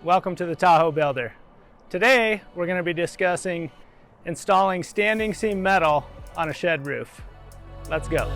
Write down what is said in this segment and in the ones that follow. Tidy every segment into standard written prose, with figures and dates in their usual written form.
Welcome to the Tahoe Builder. Today we're going to be discussing installing standing seam metal on a shed roof. Let's go.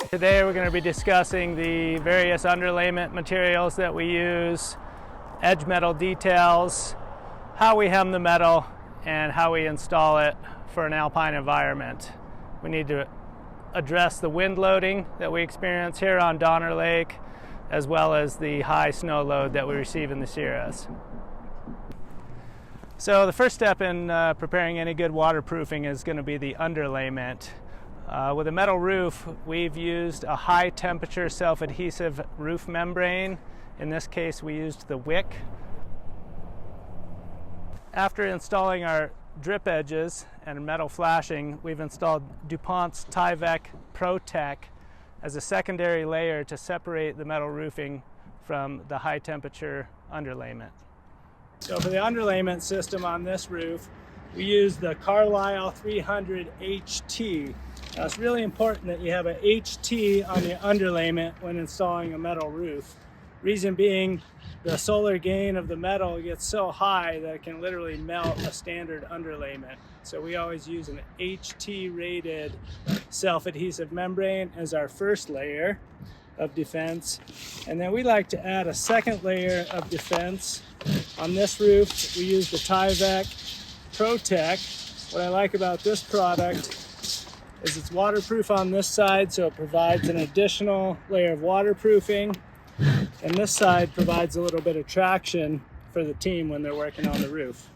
Today we're going to be discussing the various underlayment materials that we use, edge metal details, how we hem the metal, and how we install it for an alpine environment. We need to address the wind loading that we experience here on Donner Lake, as well as the high snow load that we receive in the Sierras. So the first step in preparing any good waterproofing is going to be the underlayment. With a metal roof, we've used a high temperature self-adhesive roof membrane. In this case, we used the wick. After installing our drip edges and metal flashing, we've installed Dupont's Tyvek Protec as a secondary layer to separate the metal roofing from the high temperature underlayment. So for the underlayment system on this roof, we use the Carlisle 300 HT. Now it's really important that you have a HT on your underlayment when installing a metal roof. Reason being, the solar gain of the metal gets so high that it can literally melt a standard underlayment. So we always use an HT rated self-adhesive membrane as our first layer of defense. And then we like to add a second layer of defense. On this roof, we use the Tyvek Protec. What I like about this product is it's waterproof on this side, so it provides an additional layer of waterproofing, and this side provides a little bit of traction for the team when they're working on the roof.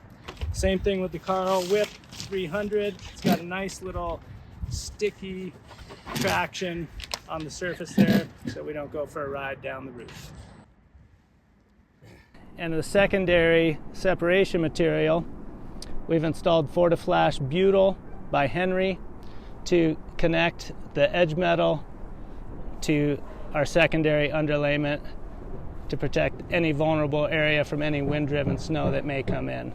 Same thing with the Carlisle WIP 300. It's got a nice little sticky traction on the surface there, so we don't go for a ride down the roof. And the secondary separation material, we've installed Fortiflash Butyl by Henry to connect the edge metal to our secondary underlayment to protect any vulnerable area from any wind-driven snow that may come in.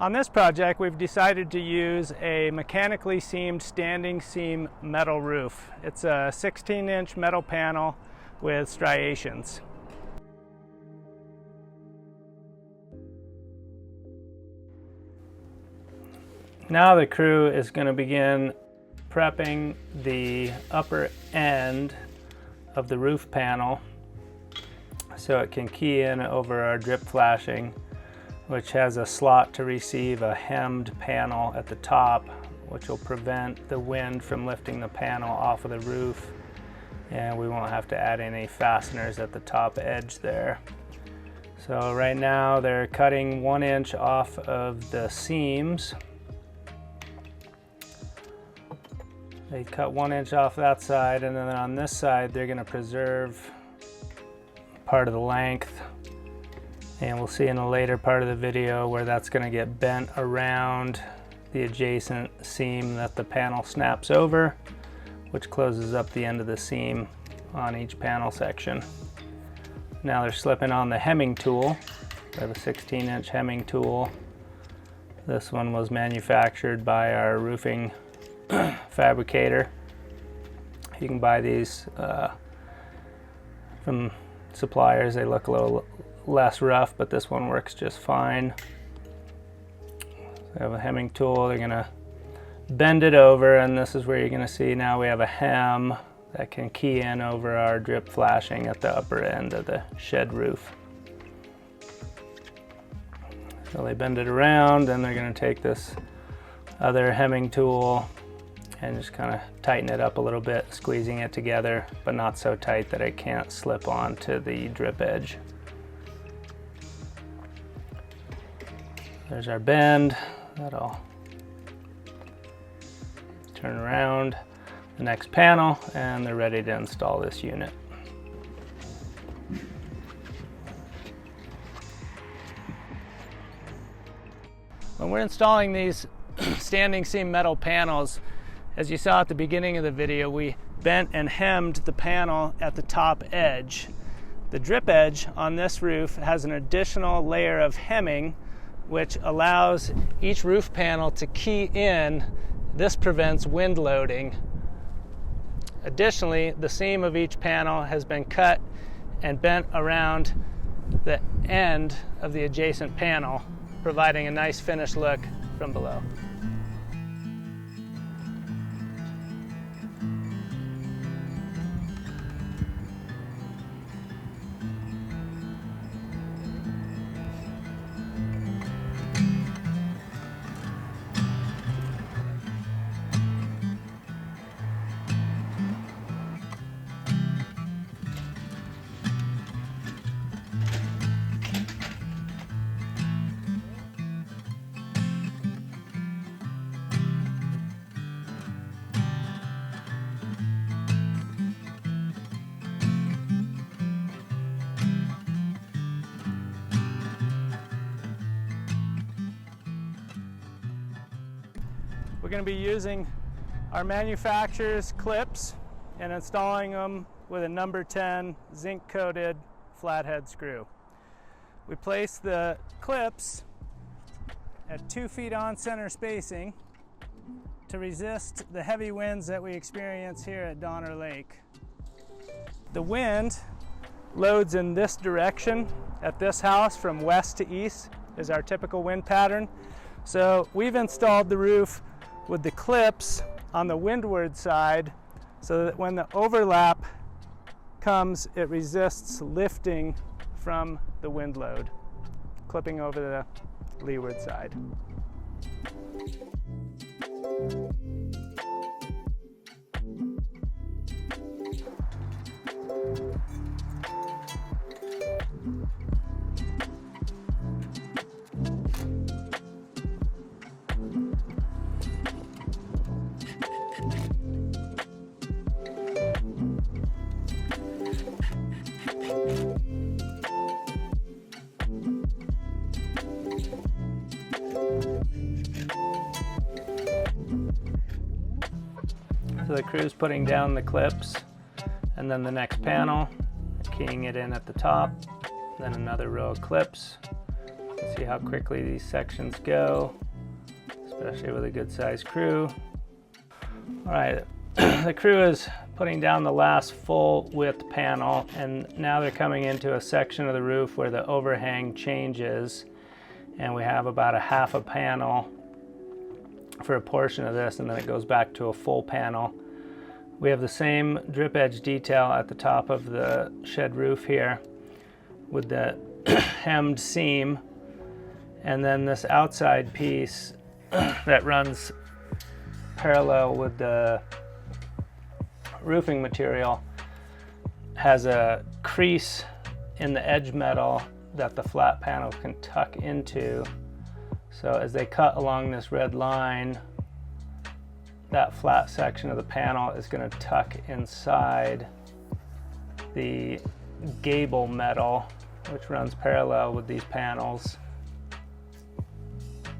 On this project, we've decided to use a mechanically seamed standing seam metal roof. It's a 16-inch metal panel with striations. Now the crew is going to begin prepping the upper end of the roof panel so it can key in over our drip flashing, which has a slot to receive a hemmed panel at the top, which will prevent the wind from lifting the panel off of the roof, and we won't have to add any fasteners at the top edge there. So right now they're cutting 1 inch off of the seams. They cut 1 inch off that side, and then on this side they're going to preserve part of the length, and we'll see in a later part of the video where that's going to get bent around the adjacent seam that the panel snaps over, which closes up the end of the seam on each panel section. Now they're slipping on the hemming tool. We have a 16-inch hemming tool. This one was manufactured by our roofing fabricator. You can buy these from suppliers. They look a little less rough, but this one works just fine. We have a hemming tool. They're gonna bend it over, and this is where you're gonna see now we have a hem that can key in over our drip flashing at the upper end of the shed roof. So they bend it around, and they're gonna take this other hemming tool and just kind of tighten it up a little bit, squeezing it together, but not so tight that it can't slip onto the drip edge. There's our bend. That'll turn around the next panel, and they're ready to install this unit. we're installing these standing seam metal panels, as you saw at the beginning of the video, we bent and hemmed the panel at the top edge. The drip edge on this roof has an additional layer of hemming, which allows each roof panel to key in. This prevents wind loading. Additionally, the seam of each panel has been cut and bent around the end of the adjacent panel, providing a nice finished look from below. We're going to be using our manufacturer's clips and installing them with a number 10 zinc coated flathead screw. We place the clips at 2 feet on center spacing to resist the heavy winds that we experience here at Donner Lake. The wind loads in this direction at this house from west to east is our typical wind pattern. So we've installed the roof with the clips on the windward side so that when the overlap comes, it resists lifting from the wind load, clipping over the leeward side. So the crew's putting down the clips, and then the next panel, keying it in at the top, then another row of clips. You can see how quickly these sections go, especially with a good sized crew. All right, the crew is putting down the last full width panel, and now they're coming into a section of the roof where the overhang changes, and we have about a half a panel for a portion of this, and then it goes back to a full panel. We have the same drip edge detail at the top of the shed roof here with the hemmed seam, and then this outside piece that runs parallel with the roofing material has a crease in the edge metal that the flat panel can tuck into. So as they cut along this red line, that flat section of the panel is going to tuck inside the gable metal, which runs parallel with these panels.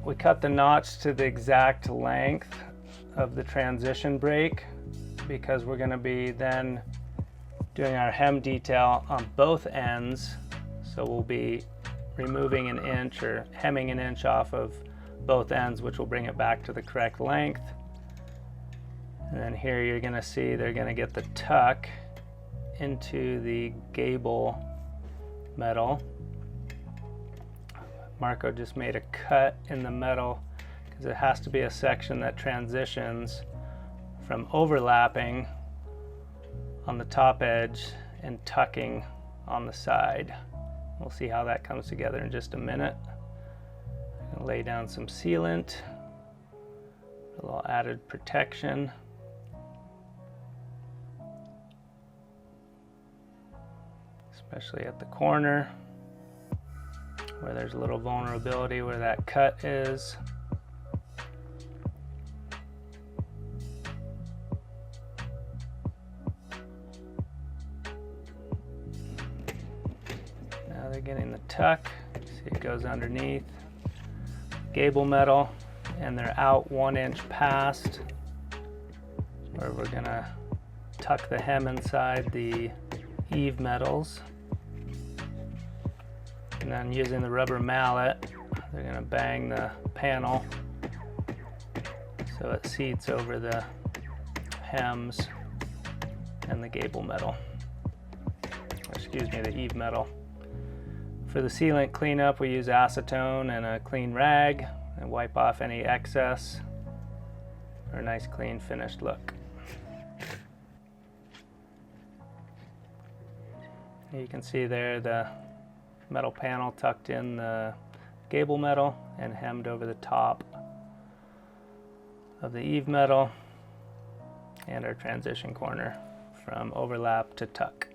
We cut the notch to the exact length of the transition break because we're going to be then doing our hem detail on both ends. So we'll be removing an inch or hemming an inch off of both ends, which will bring it back to the correct length. And then here you're going to see they're going to get the tuck into the gable metal. Marco just made a cut in the metal because it has to be a section that transitions from overlapping on the top edge and tucking on the side. We'll see how that comes together in just a minute. I'm gonna lay down some sealant, a little added protection. Especially at the corner where there's a little vulnerability where that cut is. Now they're getting the tuck. See, it goes underneath. gable metal, and they're out 1 inch past where we're gonna tuck the hem inside the eave metals. And then using the rubber mallet, they're gonna bang the panel so it seats over the hems and the gable metal. Excuse me, the eave metal. For the sealant cleanup, we use acetone and a clean rag and wipe off any excess for a nice clean finished look. You can see there the metal panel tucked in the gable metal and hemmed over the top of the eave metal, and our transition corner from overlap to tuck.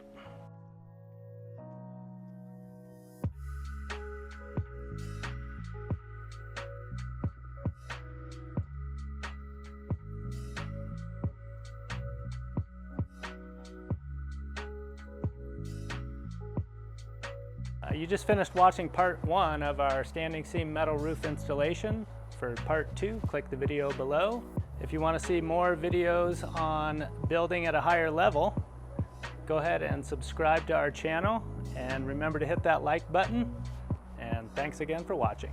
You just finished watching part 1 of our standing seam metal roof installation. For part 2, click the video below. If you want to see more videos on building at a higher level, go ahead and subscribe to our channel, and remember to hit that like button, and thanks again for watching.